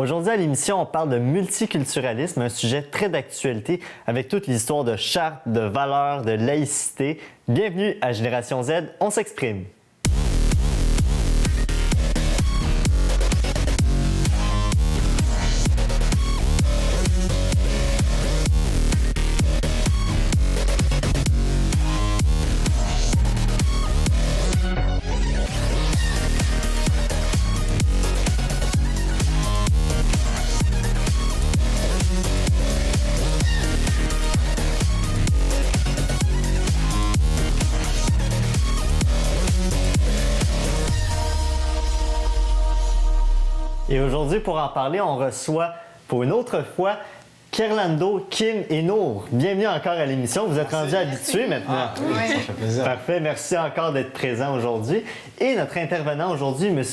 Aujourd'hui à l'émission, on parle de multiculturalisme, un sujet très d'actualité avec toute l'histoire de charte, de valeurs, de laïcité. Bienvenue à Génération Z, on s'exprime. Et aujourd'hui, pour en parler, on reçoit pour une autre fois Kerlando, Kim et Nour. Bienvenue encore à l'émission. Vous êtes rendus habitués maintenant. Oui, ça fait plaisir. Parfait. Merci encore d'être présent aujourd'hui. Et notre intervenant aujourd'hui, M.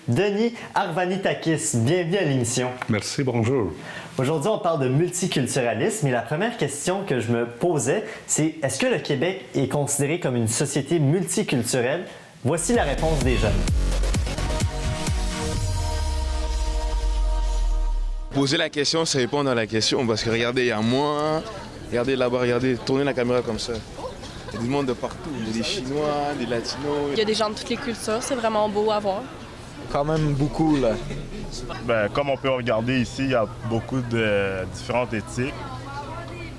Denis Arvanitakis. Bienvenue à l'émission. Merci, bonjour. Aujourd'hui, on parle de multiculturalisme et la première question que je me posais, c'est est-ce que le Québec est considéré comme une société multiculturelle? Voici la réponse des jeunes. Poser la question, c'est répondre à la question, parce que regardez, il y a moi, regardez là-bas, regardez, tournez la caméra comme ça. Il y a du monde de partout, il y a des Chinois, des Latinos. Il y a des gens de toutes les cultures, c'est vraiment beau à voir. Quand même beaucoup, là. Comme on peut regarder ici, il y a beaucoup de différentes éthiques,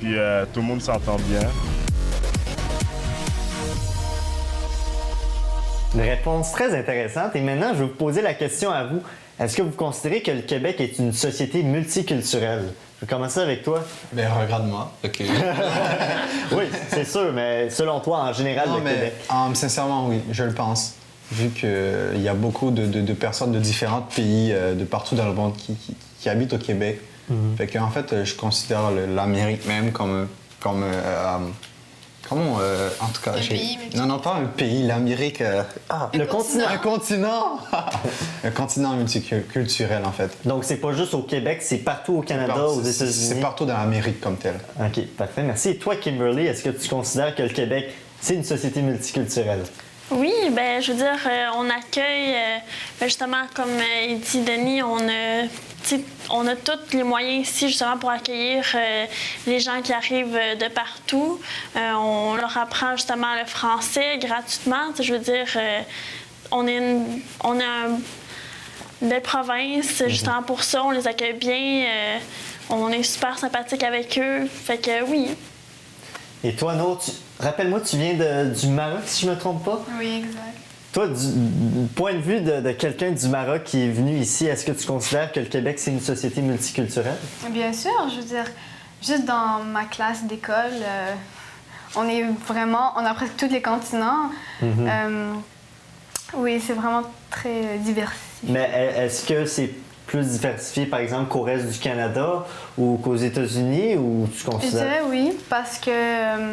puis tout le monde s'entend bien. Une réponse très intéressante. Et maintenant, je vais vous poser la question à vous. Est-ce que vous considérez que le Québec est une société multiculturelle? Je vais commencer avec toi. Regarde-moi. OK. Oui, c'est sûr, mais selon toi, en général, le Québec. Sincèrement, oui, je le pense. Vu qu'il y a beaucoup de personnes de différents pays, de partout dans le monde, qui habitent au Québec. Fait qu'en fait, je considère l'Amérique même comme en tout cas, non, pas un pays, l'Amérique. Le continent. Un continent! Un continent multiculturel, en fait. Donc, c'est pas juste au Québec, c'est partout au Canada, aux États-Unis. C'est partout dans l'Amérique comme tel. OK, parfait. Merci. Et toi, Kimberly, est-ce que tu considères que le Québec, c'est une société multiculturelle? Oui, je veux dire, on accueille, justement, comme il dit Denis, on a tous les moyens ici, justement, pour accueillir les gens qui arrivent de partout. On leur apprend, justement, le français gratuitement. Je veux dire, on a une belle province, justement, pour ça. On les accueille bien. On est super sympathique avec eux. Fait que oui. Et toi, Nour, rappelle-moi, tu viens du Maroc, si je ne me trompe pas? Oui, exact. Toi, du point de vue de quelqu'un du Maroc qui est venu ici, est-ce que tu considères que le Québec, c'est une société multiculturelle? Bien sûr, je veux dire, juste dans ma classe d'école, on a presque tous les continents. Oui, c'est vraiment très diversifié. Mais est-ce que c'est plus diversifié, par exemple, qu'au reste du Canada ou qu'aux États-Unis, ou tu considères? Je dirais oui, parce que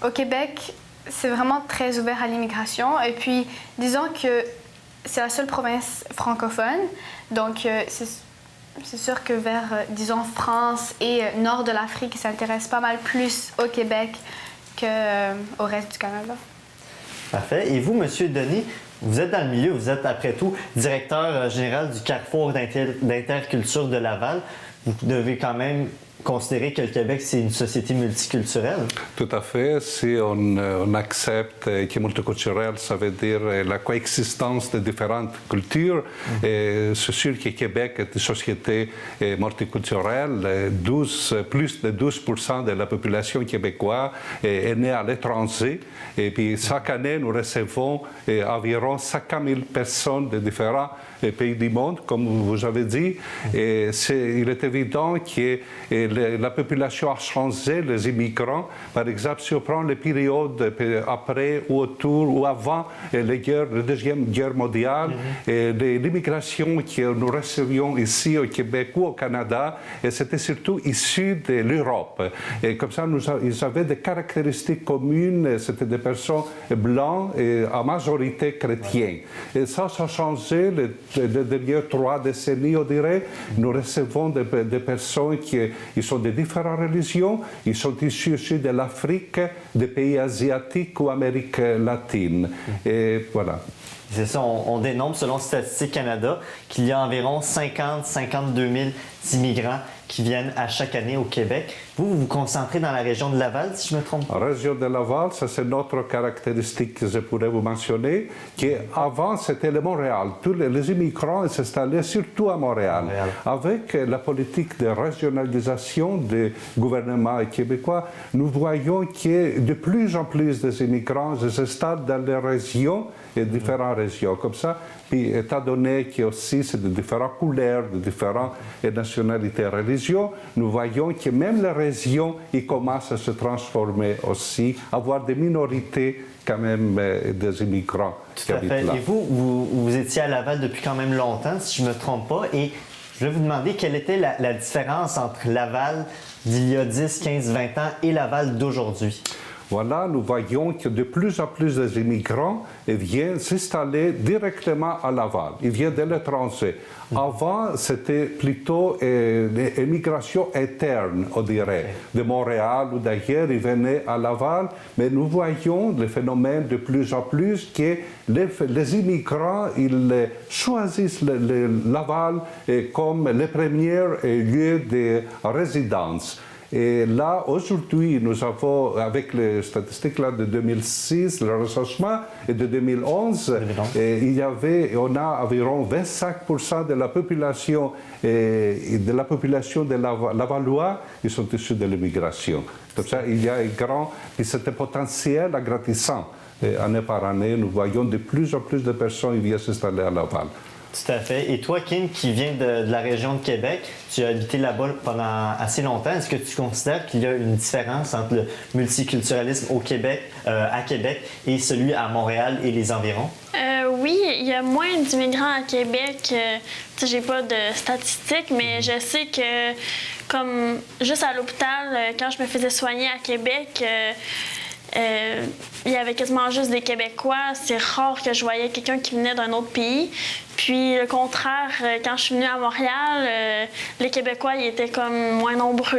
au Québec, c'est vraiment très ouvert à l'immigration. Et puis, disons que c'est la seule province francophone. Donc, c'est sûr que vers, disons, France et nord de l'Afrique, ça s'intéresse pas mal plus au Québec qu'au reste du Canada. Parfait. Et vous, M. Denis, vous êtes dans le milieu, vous êtes après tout directeur général du Carrefour d'interculture de Laval. Vous devez quand même considérer que le Québec, c'est une société multiculturelle? Tout à fait. Si on accepte que multiculturel, ça veut dire la coexistence de différentes cultures. C'est sûr que Québec est une société multiculturelle. Plus de 12% de la population québécoise est née à l'étranger. Et puis, chaque année, nous recevons environ 50 000 personnes de différents pays du monde, comme vous avez dit. Et il est évident que la population a changé, les immigrants. Par exemple, si on prend les périodes après ou autour ou avant la Deuxième Guerre mondiale, l'immigration que nous recevions ici au Québec ou au Canada, c'était surtout issu de l'Europe. Et comme ça, ils avaient des caractéristiques communes. C'était des personnes blanches et en majorité chrétiennes. Et ça a changé les dernières 3 décennies, on dirait. Nous recevons des personnes qui sont de différentes religions. Ils sont issus aussi de l'Afrique, des pays asiatiques ou Amérique latine. Et voilà. C'est ça, on dénombre, selon Statistique Canada, qu'il y a environ 50-52 000 immigrants qui viennent à chaque année au Québec. Vous vous concentrez dans la région de Laval, si je ne me trompe pas? La région de Laval, ça c'est notre caractéristique que je pourrais vous mentionner, qu'avant c'était le Montréal. Tous les immigrants s'installaient surtout à Montréal. Avec la politique de régionalisation du gouvernement québécois, nous voyons que de plus en plus d'immigrants s'installent dans les régions et différentes régions. Comme ça, puis étant donné que aussi c'est de différentes couleurs, de différentes nationalités et religions, nous voyons que même les régions ils commencent à se transformer aussi, avoir des minorités quand même des immigrants qui habitent là. Et vous étiez à Laval depuis quand même longtemps, si je ne me trompe pas, et je vais vous demander quelle était la différence entre Laval d'il y a 10, 15, 20 ans et Laval d'aujourd'hui. Voilà, nous voyons que de plus en plus d'immigrants viennent s'installer directement à Laval. Ils viennent de l'étranger. Avant, c'était plutôt l'immigration interne, on dirait, de Montréal ou d'ailleurs. Ils venaient à Laval, mais nous voyons le phénomène de plus en plus que les immigrants, ils choisissent Laval comme le premier lieu de résidence. Et là, aujourd'hui, nous avons, avec les statistiques là, de 2006, le recensement, et de 2011, on a environ 25% de la population de Lavallois qui sont issus de l'immigration. Comme ça, il y a un grand, et c'est un potentiel agrandissant. Année par année, nous voyons de plus en plus de personnes qui viennent s'installer à Laval. Tout à fait. Et toi, Kim, qui viens de la région de Québec, tu as habité là-bas pendant assez longtemps. Est-ce que tu considères qu'il y a une différence entre le multiculturalisme au Québec, à Québec et celui à Montréal et les environs? Oui, il y a moins d'immigrants à Québec. J'ai pas de statistiques, mais je sais que, comme juste à l'hôpital, quand je me faisais soigner à Québec, il y avait quasiment juste des Québécois. C'est rare que je voyais quelqu'un qui venait d'un autre pays. Puis, le contraire, quand je suis venue à Montréal, les Québécois, ils étaient comme moins nombreux.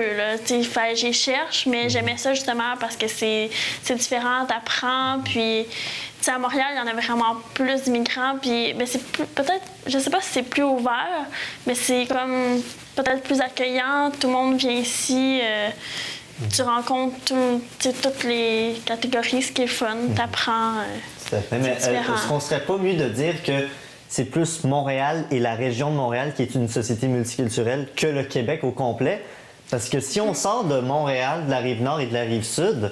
Il fallait que j'y cherche, mais j'aimais ça justement parce que c'est différent, t'apprends. Puis, à Montréal, il y en avait vraiment plus d'immigrants. Puis, c'est peut-être, je sais pas si c'est plus ouvert, mais c'est comme peut-être plus accueillant. Tout le monde vient ici. Tu rencontres toutes les catégories, ce qui est fun, t'apprends. Mais est-ce qu'on serait pas mieux de dire que c'est plus Montréal et la région de Montréal qui est une société multiculturelle que le Québec au complet? Parce que si on sort de Montréal, de la Rive-Nord et de la Rive-Sud,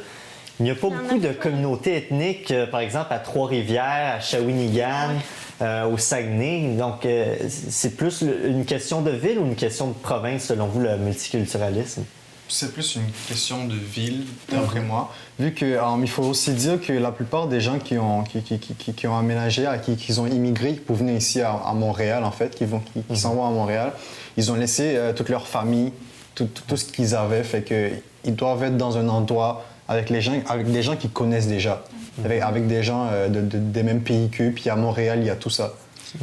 il n'y a pas beaucoup de communautés ethniques, par exemple à Trois-Rivières, à Shawinigan, au Saguenay. Donc, c'est plus une question de ville ou une question de province, selon vous, le multiculturalisme? C'est plus une question de ville, d'après moi. Vu que, il faut aussi dire que la plupart des gens qui ont aménagé, qui ont immigré, qui venir ici à Montréal, en fait, qui s'en vont à Montréal, ils ont laissé toute leur famille, tout ce qu'ils avaient, fait qu'ils doivent être dans un endroit avec des gens qu'ils connaissent déjà, avec des gens des mêmes pays qu'eux, puis à Montréal, il y a tout ça.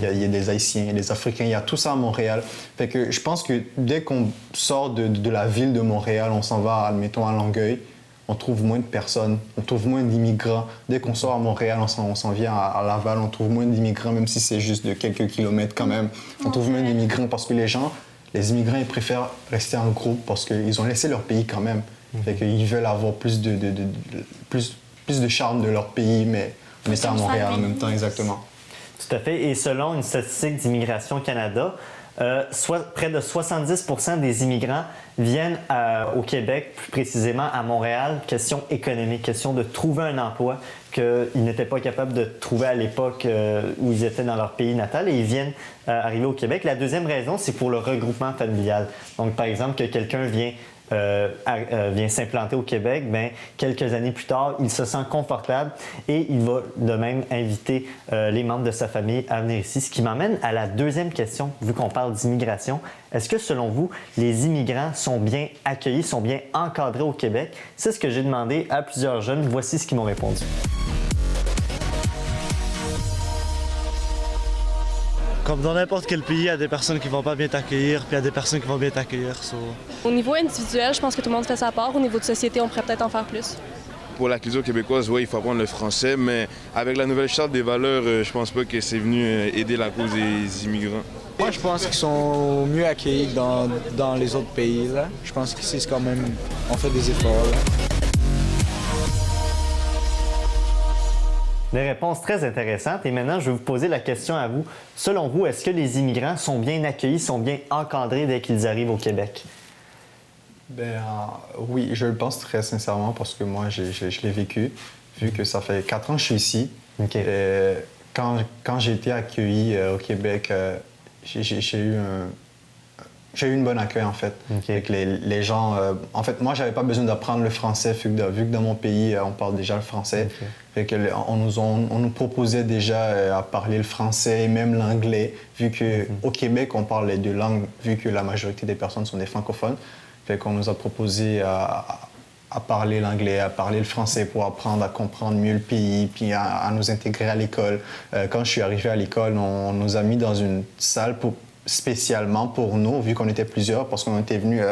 Il y a des Haïtiens, il y a des Africains, il y a tout ça à Montréal. Fait que je pense que dès qu'on sort de la ville de Montréal, on s'en va, admettons, à Longueuil, on trouve moins de personnes, on trouve moins d'immigrants. Dès qu'on sort à Montréal, on s'en vient à Laval, on trouve moins d'immigrants, même si c'est juste de quelques kilomètres quand même. On trouve moins d'immigrants parce que les immigrants, ils préfèrent rester en groupe parce qu'ils ont laissé leur pays quand même. Fait qu'ils veulent avoir plus de charme de leur pays, mais on est à Montréal en même temps, exactement. Tout à fait. Et selon une statistique d'Immigration Canada, près de 70% des immigrants viennent au Québec, plus précisément à Montréal. Question économique, question de trouver un emploi qu'ils n'étaient pas capables de trouver à l'époque où ils étaient dans leur pays natal, et ils viennent arriver au Québec. La deuxième raison, c'est pour le regroupement familial. Donc, par exemple, que quelqu'un vient s'implanter au Québec, bien, quelques années plus tard, il se sent confortable et il va de même inviter les membres de sa famille à venir ici. Ce qui m'emmène à la deuxième question, vu qu'on parle d'immigration. Est-ce que, selon vous, les immigrants sont bien accueillis, sont bien encadrés au Québec? C'est ce que j'ai demandé à plusieurs jeunes. Voici ce qu'ils m'ont répondu. Comme dans n'importe quel pays, il y a des personnes qui vont pas bien t'accueillir, puis il y a des personnes qui vont bien t'accueillir. Au niveau individuel, je pense que tout le monde fait sa part. Au niveau de société, on pourrait peut-être en faire plus. pour la culture québécoise, oui, il faut apprendre le français, mais avec la nouvelle charte des valeurs, je pense pas que c'est venu aider la cause des immigrants. Moi, je pense qu'ils sont mieux accueillis dans les autres pays. Là. Je pense qu'ici, c'est quand même, on fait des efforts. Là. Des réponses très intéressantes. Et maintenant, je vais vous poser la question à vous. Selon vous, est-ce que les immigrants sont bien accueillis, sont bien encadrés dès qu'ils arrivent au Québec? Oui, je le pense très sincèrement parce que moi, je l'ai vécu, vu que ça fait 4 ans que je suis ici. OK. Quand j'ai été accueilli au Québec, j'ai eu un bon accueil, en fait. Okay. Avec les gens... en fait, moi, j'avais pas besoin d'apprendre le français, vu que dans mon pays, on parle déjà le français. Okay. Fait que on nous proposait déjà à parler le français et même l'anglais, vu qu'au Québec, on parle les 2 langues, vu que la majorité des personnes sont des francophones. Fait qu'on nous a proposé à parler l'anglais, à parler le français pour apprendre à comprendre mieux le pays, puis à nous intégrer à l'école. Quand je suis arrivé à l'école, on nous a mis dans une salle spécialement pour nous, vu qu'on était plusieurs, parce qu'on était venus,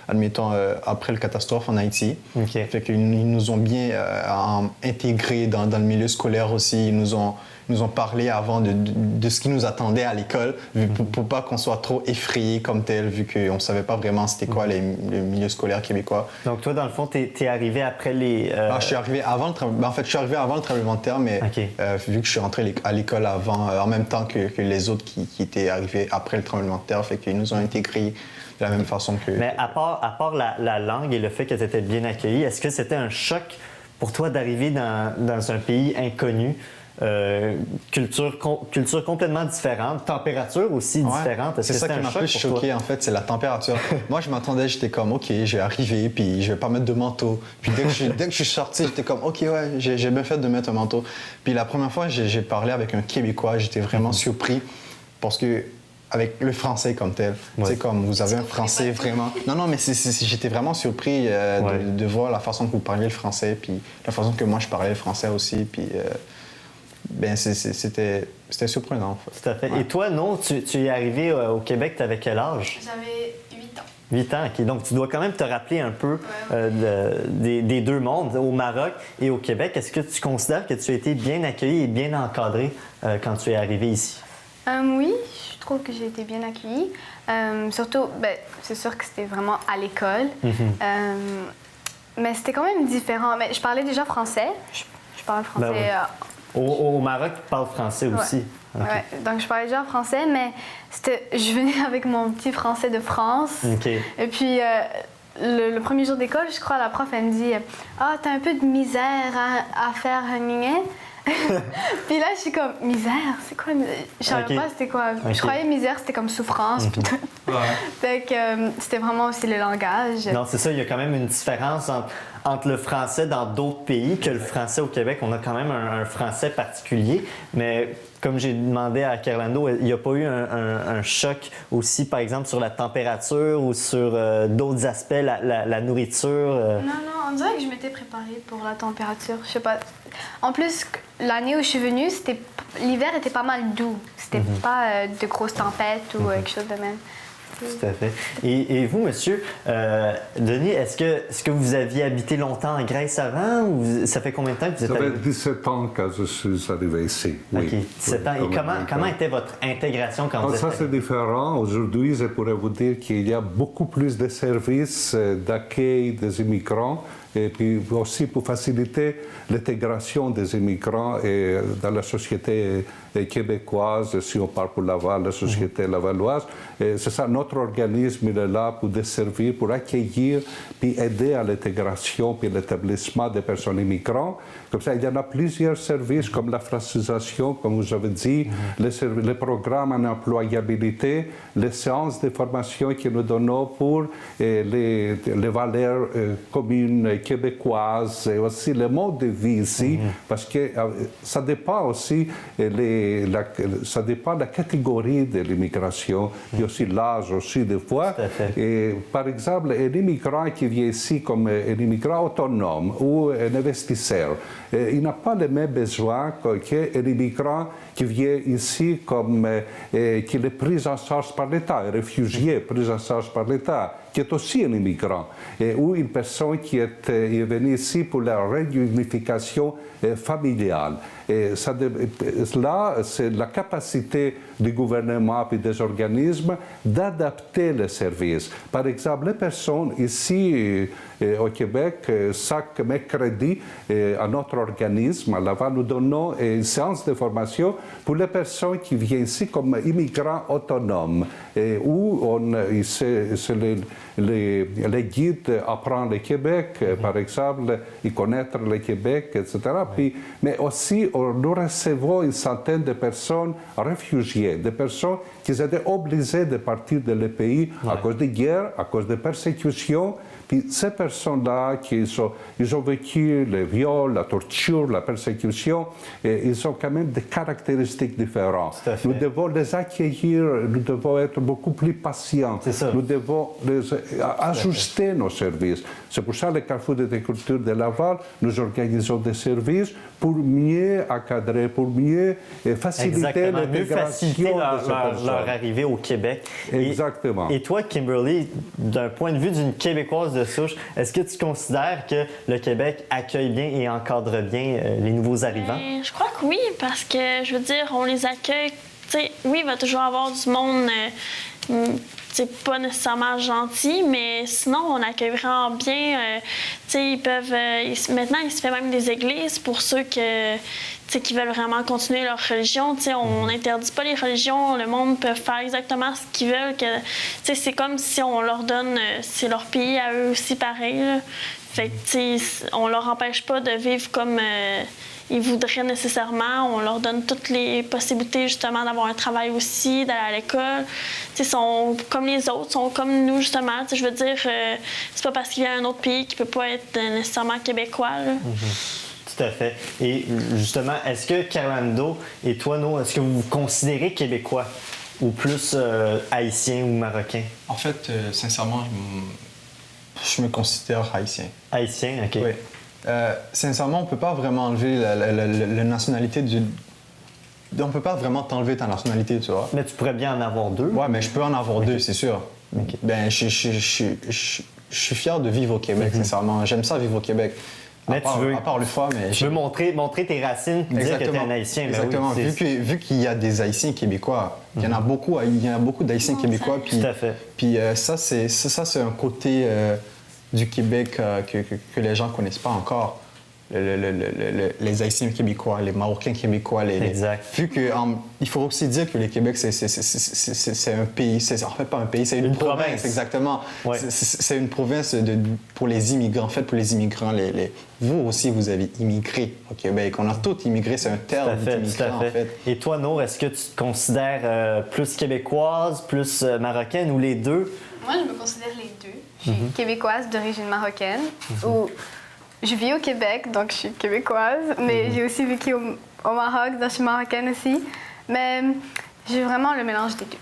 admettons, après la catastrophe en Haïti. Okay. Fait qu'ils nous ont bien intégrés dans le milieu scolaire aussi. Ils nous ont parlé avant de ce qui nous attendait à l'école, pour pas qu'on soit trop effrayés comme tel, vu qu'on savait pas vraiment c'était quoi le milieu scolaire québécois. Donc toi, dans le fond, t'es arrivé après les... je suis arrivé avant je suis arrivé avant le tremblement de terre, mais okay. Vu que je suis rentré à l'école avant, en même temps que les autres qui étaient arrivés après le tremblement de terre, fait qu'ils nous ont intégrés de la même façon que... Mais à part la langue et le fait que tu étais bien accueilli, est-ce que c'était un choc pour toi d'arriver dans un pays inconnu? Culture complètement différente, température aussi différente. C'est ça qui m'a plus choqué, en fait, c'est la température. Moi, je m'attendais, j'étais comme, OK, je vais arriver, puis je vais pas mettre de manteau. Puis dès que je suis sorti, j'étais comme, OK, ouais, j'ai bien fait de mettre un manteau. Puis la première fois, j'ai parlé avec un Québécois, j'étais vraiment surpris, parce que avec le français comme tel, c'est comme vous avez un français vraiment... Non, mais j'étais vraiment surpris de voir la façon que vous parliez le français, puis la façon que moi je parlais le français aussi, puis... c'était surprenant, en fait. Tout à fait. Ouais. Et toi, non, tu es arrivé au Québec, tu avais quel âge? J'avais 8 ans. 8 ans, OK. Donc, tu dois quand même te rappeler un peu des 2 mondes, au Maroc et au Québec. Est-ce que tu considères que tu as été bien accueilli et bien encadré quand tu es arrivé ici? Oui, je trouve que j'ai été bien accueillie. Surtout, c'est sûr que c'était vraiment à l'école. Mais c'était quand même différent. Mais je parlais déjà français. Je parle français... Au Maroc, tu parles français aussi. Okay. Ouais, donc je parlais déjà français, mais je venais avec mon petit français de France. Okay. Et puis, le premier jour d'école, je crois, la prof, elle me dit « Ah, t'as un peu de misère à faire un Puis là, je suis comme « Misère? C'est quoi? » Je savais pas c'était quoi. Je croyais misère, c'était comme souffrance. Fait que c'était vraiment aussi le langage. Non, c'est ça, il y a quand même une différence entre le français dans d'autres pays que le français au Québec. On a quand même un français particulier, mais comme j'ai demandé à Kerlando, il n'y a pas eu un choc aussi, par exemple, sur la température ou sur d'autres aspects, la nourriture? Non, on dirait que je m'étais préparée pour la température. Je sais pas. En plus, l'année où je suis venue, l'hiver était pas mal doux. C'était pas de grosses tempêtes ou quelque chose de même. Tout à fait. Et vous, monsieur Denis, est-ce que vous aviez habité longtemps en Grèce avant ou ça fait combien de temps que vous êtes arrivé? arrivé? Ça fait 17 ans que je suis arrivé ici. Oui. OK, 17 ans. Et comment était votre intégration quand vous êtes arrivé? Ça, c'est différent. Aujourd'hui, je pourrais vous dire qu'il y a beaucoup plus de services d'accueil des immigrants et puis aussi pour faciliter l'intégration des immigrants dans la société québécoise, si on parle pour Laval, la société lavalloise. C'est ça, notre organisme il est là pour desservir, pour accueillir, puis aider à l'intégration, puis l'établissement des personnes immigrantes. Comme ça, il y en a plusieurs services comme la francisation, comme vous avez dit, les programmes en employabilité, les séances de formation que nous donnons pour les valeurs communes québécoises et aussi le mode de vie ici, parce que ça dépend aussi ça dépend de la catégorie de l'immigration, puis aussi l'âge décourage aussi des fois. Et, par exemple, un immigrant qui vient ici comme un immigrant autonome ou un investisseur, il n'a pas les mêmes besoins qu'un immigrant qui vient ici comme qui est pris en charge par l'État, un réfugié pris en charge par l'État, qui est aussi un immigrant, ou une personne qui est venue ici pour la réunification familiale. Et là, c'est la capacité du gouvernement et des organismes d'adapter les services. Par exemple, les personnes ici au Québec, chaque mercredi, à notre organisme, à Laval, nous donnons une séance de formation pour les personnes qui viennent ici comme immigrants autonomes, où les guides apprennent le Québec, par exemple, et connaître le Québec, etc. Puis, mais aussi, nous recevons une centaine de personnes réfugiées, des personnes qui étaient obligées de partir de leur pays à cause de guerres, à cause de persécutions. Puis ces personnes-là, ils ont vécu le viol, la torture, la persécution, et ils ont quand même des caractéristiques différentes. Nous devons les accueillir, nous devons être beaucoup plus patients. Nous devons ajuster nos services. C'est pour ça que le Carrefour des cultures de Laval, nous organisons des services pour mieux encadrer, pour mieux faciliter l'intégration de ces personnes. Leur arrivée au Québec. Exactement. Et toi, Kimberly, d'un point de vue d'une Québécoise de souche, est-ce que tu considères que le Québec accueille bien et encadre bien les nouveaux arrivants? Je crois que oui, parce que, je veux dire, on les accueille. T'sais, oui, il va toujours avoir du monde c'est pas nécessairement gentil, mais sinon, on accueille vraiment bien. Ils peuvent... maintenant, il se fait même des églises pour ceux qui veulent vraiment continuer leur religion. On n'interdit pas les religions. Le monde peut faire exactement ce qu'ils veulent. C'est comme si on leur donne... c'est leur pays à eux aussi, pareil. Là. Fait que, on leur empêche pas de vivre comme... ils voudraient nécessairement. On leur donne toutes les possibilités, justement, d'avoir un travail aussi, d'aller à l'école. Ils sont comme les autres, sont comme nous, justement. Je veux dire, c'est pas parce qu'il y a un autre pays qui peut pas être nécessairement québécois. Là. Tout à fait. Et justement, est-ce que Carlando et toi, No, est-ce que vous vous considérez québécois ou plus haïtien ou marocain? En fait, sincèrement, je me considère haïtien. Haïtien, OK. Oui. Sincèrement, on ne peut pas vraiment enlever la nationalité du... On ne peut pas vraiment t'enlever ta nationalité, tu vois. Mais tu pourrais bien en avoir deux. Oui, mais je peux en avoir deux, c'est sûr. Okay. Ben, je suis fier de vivre au Québec, sincèrement. J'aime ça, vivre au Québec. Mais à part le foie, mais... Tu veux montrer tes racines et dire que tu es un Haïtien. Exactement. Ben oui, vu qu'il y a des Haïtiens québécois, il y en a beaucoup d'Haïtiens québécois. Puis, tout à fait. Puis ça, c'est un côté... du Québec que les gens ne connaissent pas encore. Les Haïtiens québécois, les Marocains québécois. Exact. Vu que, il faut aussi dire que le Québec, c'est un pays. En fait, pas un pays, c'est une province. Exactement. Ouais. C'est une province pour les immigrants. En fait, pour les immigrants, vous aussi, vous avez immigré au Québec. On a tous immigré, c'est un terme d'immigrant, en fait. Et toi, Nour, est-ce que tu te considères plus québécoise, plus marocaine ou les deux? Moi, je me considère les deux. Je suis québécoise d'origine marocaine, où je vis au Québec, donc je suis québécoise, mais j'ai aussi vécu au Maroc, donc je suis marocaine aussi. Mais j'ai vraiment le mélange des deux.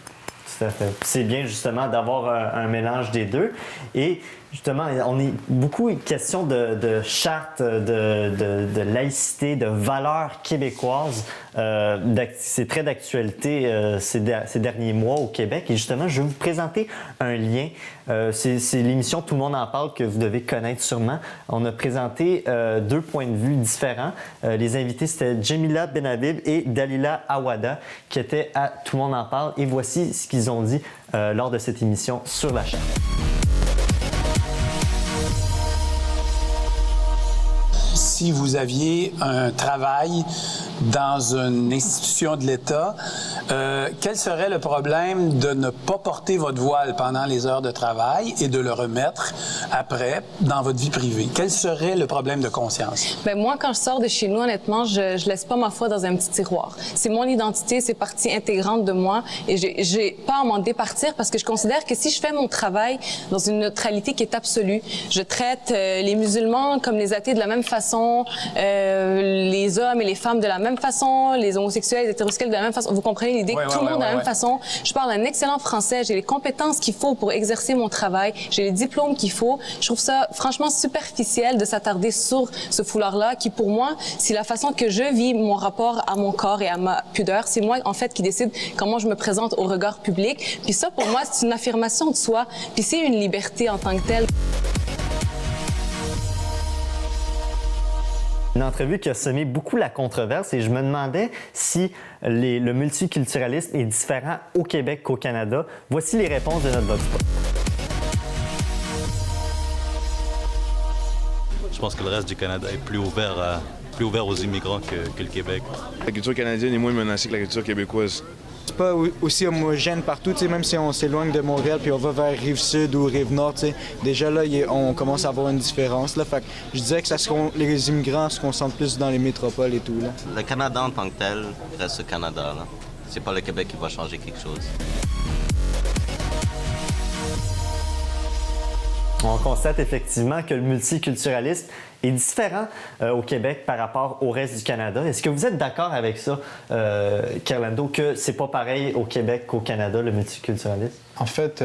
Tout à fait. C'est bien justement d'avoir un mélange des deux. Et justement, on est beaucoup question de charte, de laïcité, de valeurs québécoises. C'est très d'actualité ces derniers mois au Québec. Et justement, je vais vous présenter un lien. C'est l'émission Tout le monde en parle que vous devez connaître sûrement. On a présenté deux points de vue différents. Les invités, c'était Jamila Benhabib et Dalila Awada qui étaient à Tout le monde en parle. Et voici ce qu'ils ont dit lors de cette émission sur la chaîne. Si vous aviez un travail dans une institution de l'État, quel serait le problème de ne pas porter votre voile pendant les heures de travail et de le remettre après dans votre vie privée? Quel serait le problème de conscience? Bien, moi, quand je sors de chez nous, honnêtement, je laisse pas ma foi dans un petit tiroir. C'est mon identité, c'est partie intégrante de moi et j'ai pas à m'en départir parce que je considère que si je fais mon travail dans une neutralité qui est absolue, je traite les musulmans comme les athées de la même façon, les hommes et les femmes de la même façon, les homosexuels, les hétérosexuels de la même façon. Vous comprenez? donner l'idée que tout le monde de la même façon. Je parle un excellent français, j'ai les compétences qu'il faut pour exercer mon travail, j'ai les diplômes qu'il faut. Je trouve ça franchement superficiel de s'attarder sur ce foulard-là qui, pour moi, c'est la façon que je vis mon rapport à mon corps et à ma pudeur. C'est moi, en fait, qui décide comment je me présente au regard public. Puis ça, pour moi, c'est une affirmation de soi. Puis c'est une liberté en tant que telle. Une entrevue qui a semé beaucoup la controverse et je me demandais si le multiculturalisme est différent au Québec qu'au Canada. Voici les réponses de notre Vox Pop. Je pense que le reste du Canada est plus ouvert aux immigrants que le Québec. La culture canadienne est moins menacée que la culture québécoise. C'est pas aussi homogène partout, même si on s'éloigne de Montréal puis on va vers Rive-Sud ou Rive-Nord, déjà là, on commence à avoir une différence. Là, fait que je dirais que les immigrants se concentrent plus dans les métropoles et tout. Là. Le Canada en tant que tel reste le Canada. Là. C'est pas le Québec qui va changer quelque chose. On constate effectivement que le multiculturalisme est différent au Québec par rapport au reste du Canada. Est-ce que vous êtes d'accord avec ça, Carlando, que c'est pas pareil au Québec qu'au Canada, le multiculturalisme? En fait,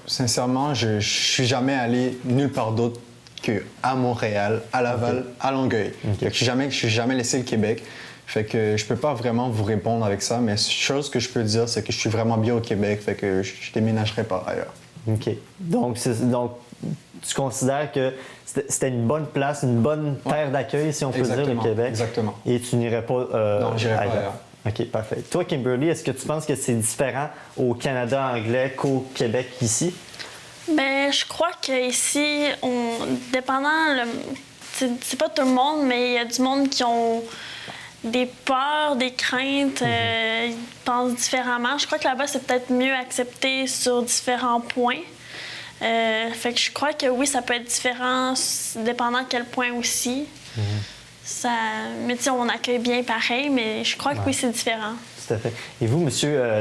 sincèrement, je suis jamais allé nulle part d'autre qu'à Montréal, à Laval, à Longueuil. Okay. Je suis jamais laissé le Québec. Fait que je peux pas vraiment vous répondre avec ça, mais chose que je peux dire, c'est que je suis vraiment bien au Québec, fait que je déménagerai pas ailleurs. OK. Donc, tu considères que c'était une bonne place, une bonne terre d'accueil, si on peut dire, le Québec. Exactement. Et tu n'irais pas non, j'irais pas ailleurs. OK, parfait. Toi, Kimberly, est-ce que tu penses que c'est différent au Canada anglais qu'au Québec ici? Bien, je crois qu'ici, dépendant, c'est pas tout le monde, mais il y a du monde qui ont des peurs, des craintes, ils pensent différemment. Je crois que là-bas, c'est peut-être mieux accepté sur différents points. Fait que je crois que oui, ça peut être différent, dépendant à quel point aussi. Mais tu sais, on accueille bien pareil, mais je crois que oui, c'est différent. Tout à fait. Et vous, M.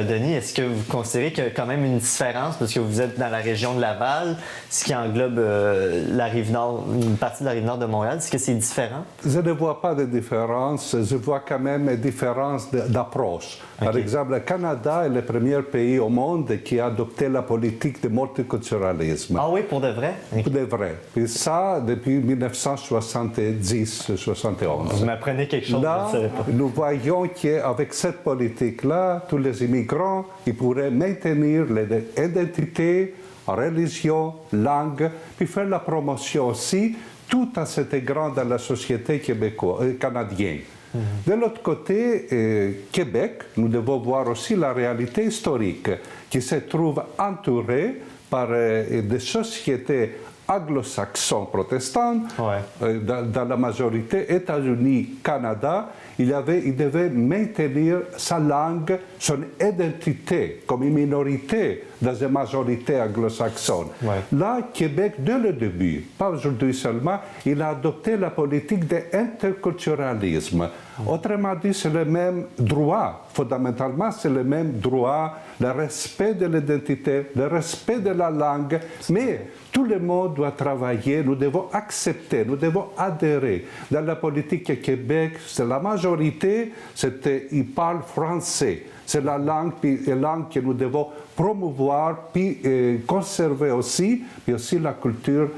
Denis, est-ce que vous considérez qu'il y a quand même une différence, parce que vous êtes dans la région de Laval, ce qui englobe la Rive-Nord, une partie de la Rive-Nord de Montréal, est-ce que c'est différent? Je ne vois pas de différence, je vois quand même une différence d'approche. Okay. Par exemple, le Canada est le premier pays au monde qui a adopté la politique de multiculturalisme. Ah oui, pour de vrai? Okay. Pour de vrai. Et ça, depuis 1970-71. Vous m'apprenez quelque chose. Là, nous voyons qu'avec cette politique-là, tous les immigrants, ils pourraient maintenir l'identité, religion, langue, puis faire la promotion aussi, tout en s'intégrant dans la société canadienne. De l'autre côté, Québec, nous devons voir aussi la réalité historique, qui se trouve entourée par des sociétés anglo-saxons protestants, dans la majorité États-Unis, Canada, il devait maintenir sa langue, son identité comme une minorité dans une majorité anglo-saxonne. Là, Québec, dès le début, pas aujourd'hui seulement, il a adopté la politique d'interculturalisme. Autrement dit, c'est le même droit. Fondamentalement, c'est le même droit, le respect de l'identité, le respect de la langue, mais tout le monde doit travailler, nous devons accepter, nous devons adhérer. Dans la politique au Québec, c'est la majorité, ils parlent français. C'est la langue que nous devons promouvoir, puis conserver aussi, puis aussi la culture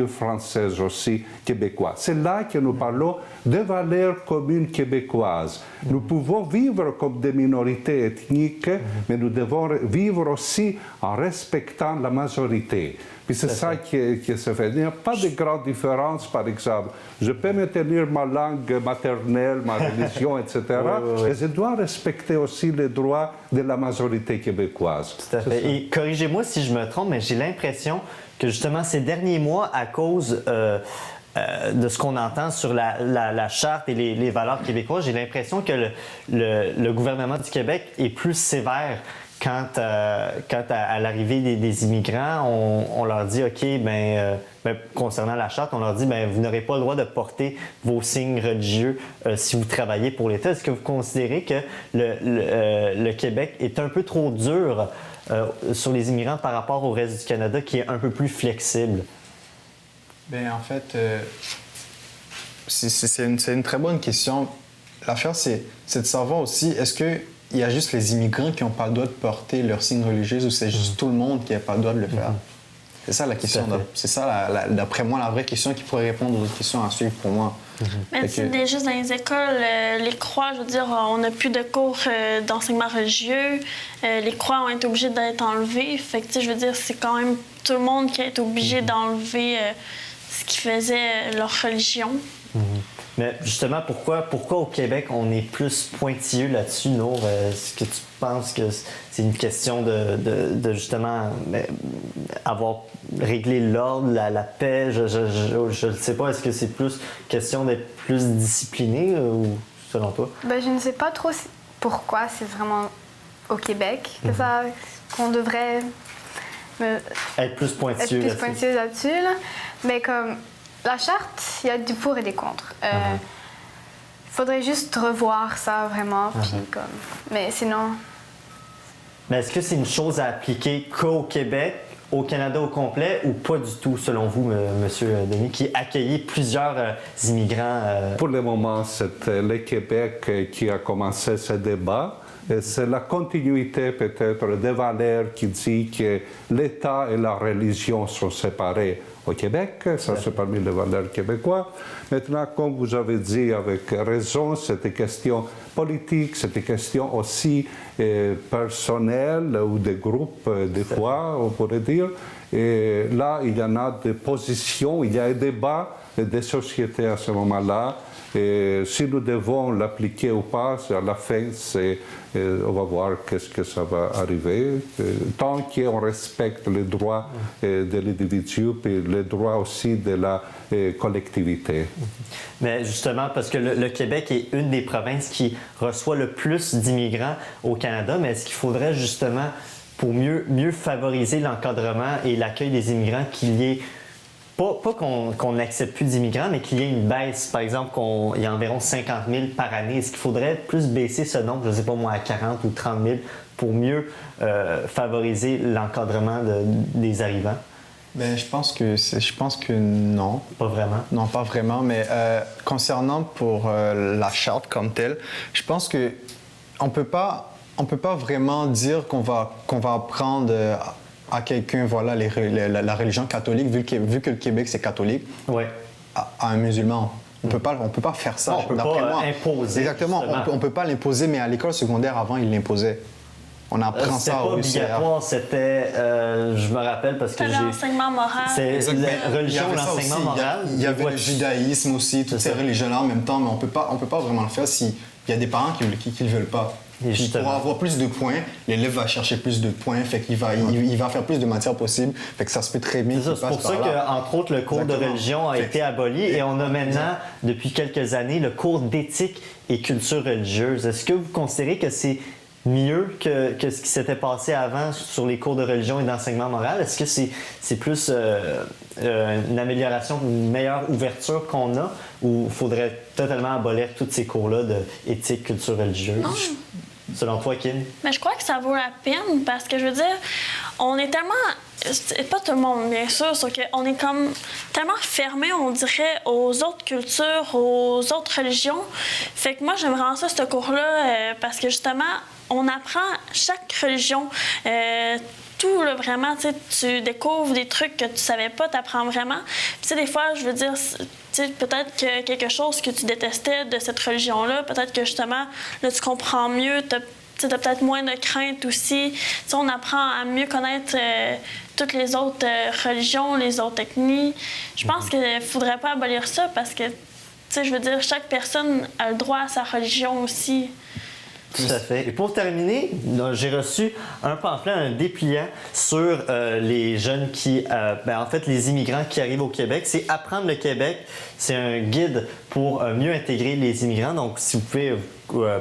française aussi, québécoise. C'est là que nous parlons de valeurs communes québécoises. Nous pouvons vivre comme des minorités ethniques, mais nous devons vivre aussi en respectant la majorité. Puis c'est ça qui se fait. Il n'y a pas de grande différence, par exemple. Je peux maintenir ma langue maternelle, ma religion, etc. Et je dois respecter aussi les droits de la majorité québécoise. Tout à fait. Et corrigez-moi si je me trompe, mais j'ai l'impression que justement ces derniers mois, à cause de ce qu'on entend sur la charte et les valeurs québécoises, j'ai l'impression que le gouvernement du Québec est plus sévère quant à l'arrivée des immigrants. On leur dit, OK, concernant la charte, on leur dit, vous n'aurez pas le droit de porter vos signes religieux si vous travaillez pour l'État. Est-ce que vous considérez que le Québec est un peu trop dur sur les immigrants par rapport au reste du Canada, qui est un peu plus flexible? Bien, en fait, c'est une très bonne question. L'affaire, c'est de savoir aussi, est-ce que il y a juste les immigrants qui n'ont pas le droit de porter leur signe religieux ou c'est juste tout le monde qui n'a pas le droit de le faire? C'est ça la question. C'est ça, d'après moi, la vraie question qui pourrait répondre aux questions à suivre pour moi. Mais juste dans les écoles, les croix, je veux dire, on n'a plus de cours d'enseignement religieux. Les croix ont été obligées d'être enlevées. Fait que, je veux dire, c'est quand même tout le monde qui a été obligé d'enlever ce qui faisait leur religion. Mais justement, pourquoi au Québec, on est plus pointilleux là-dessus, Nour? Est-ce que tu penses que c'est une question de justement avoir réglé l'ordre, la paix? Je ne sais pas. Est-ce que c'est plus question d'être plus discipliné ou selon toi? Ben, je ne sais pas trop pourquoi c'est vraiment au Québec que ça, qu'on devrait être plus pointilleux là-dessus. Mais comme la charte, il y a du pour et des contre. Faudrait juste revoir ça vraiment. Puis mais sinon. Mais est-ce que c'est une chose à appliquer qu'au Québec, au Canada au complet, ou pas du tout, selon vous, M. Denis, qui accueillait plusieurs immigrants? Pour le moment, c'est le Québec qui a commencé ce débat. C'est la continuité peut-être des valeurs qui dit que l'État et la religion sont séparés au Québec. Ça, c'est parmi les valeurs québécoises. Maintenant, comme vous avez dit avec raison, c'est une question politique, c'est une question aussi personnelle ou des groupes, des fois, on pourrait dire. Et là, il y en a des positions, il y a un débat des sociétés à ce moment-là. Et si nous devons l'appliquer ou pas, à la fin, on va voir qu'est-ce que ça va arriver. Tant qu'on respecte les droits de l'individu et les droits aussi de la collectivité. Mais justement, parce que le Québec est une des provinces qui reçoit le plus d'immigrants au Canada, mais est-ce qu'il faudrait justement, pour mieux favoriser l'encadrement et l'accueil des immigrants, qu'il y ait pas qu'on n'accepte plus d'immigrants, mais qu'il y ait une baisse. Par exemple, il y a environ 50 000 par année. Est-ce qu'il faudrait plus baisser ce nombre, je ne sais pas moi, à 40 ou 30 000 pour mieux favoriser l'encadrement des arrivants? Bien, je pense que non. Pas vraiment? Non, pas vraiment. Mais concernant pour la charte comme telle, je pense que on peut pas vraiment dire qu'on va apprendre à quelqu'un, voilà, la religion catholique, vu que le Québec, c'est catholique, à un musulman. On peut pas faire ça, d'après moi. Imposer. Exactement, on ne peut pas l'imposer, mais à l'école secondaire, avant, ils l'imposaient. On apprend ça au C'était pas obligatoire, c'était, je me rappelle parce que j'ai... l'enseignement moral. C'est la religion, l'enseignement moral. Il y avait le judaïsme aussi, toutes ces religions-là en même temps, mais on peut pas vraiment le faire s'il y a des parents qui ne le veulent pas. Puis pour avoir plus de points, l'élève va chercher plus de points, fait qu'il va faire plus de matières possibles, fait que ça se peut très bien. C'est pour ça qu'entre autres, le cours de religion a été aboli et on a maintenant, depuis quelques années, le cours d'éthique et culture religieuse. Est-ce que vous considérez que c'est mieux que ce qui s'était passé avant sur les cours de religion et d'enseignement moral? Est-ce que c'est plus une amélioration, une meilleure ouverture qu'on a, ou il faudrait totalement abolir tous ces cours-là d'éthique, culture religieuse? Non. Selon toi, Kim? Mais je crois que ça vaut la peine parce que, je veux dire, on est tellement... Pas tout le monde, bien sûr, sauf qu'on est comme tellement fermé, on dirait, aux autres cultures, aux autres religions. Fait que moi, j'aimerais en ça, ce cours-là, parce que, justement, on apprend chaque religion. Tout, là, vraiment, tu découvres des trucs que tu savais pas, tu apprends vraiment. Puis, des fois, je veux dire, peut-être que quelque chose que tu détestais de cette religion-là, peut-être que, justement, là, tu comprends mieux, tu as peut-être moins de crainte aussi. On apprend à mieux connaître toutes les autres religions, les autres ethnies. Je pense qu'il ne faudrait pas abolir ça parce que, je veux dire, chaque personne a le droit à sa religion aussi. Tout à fait. Et pour terminer, j'ai reçu un pamphlet, un dépliant sur les jeunes en fait, les immigrants qui arrivent au Québec. C'est Apprendre le Québec. C'est un guide pour mieux intégrer les immigrants. Donc, si vous pouvez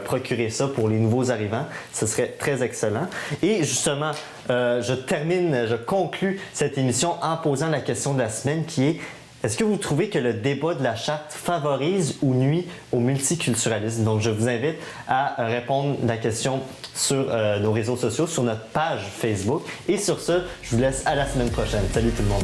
procurer ça pour les nouveaux arrivants, ce serait très excellent. Et justement, je conclus cette émission en posant la question de la semaine qui est: est-ce que vous trouvez que le débat de la charte favorise ou nuit au multiculturalisme? Donc, je vous invite à répondre à la question sur nos réseaux sociaux, sur notre page Facebook. Et sur ce, je vous laisse à la semaine prochaine. Salut tout le monde!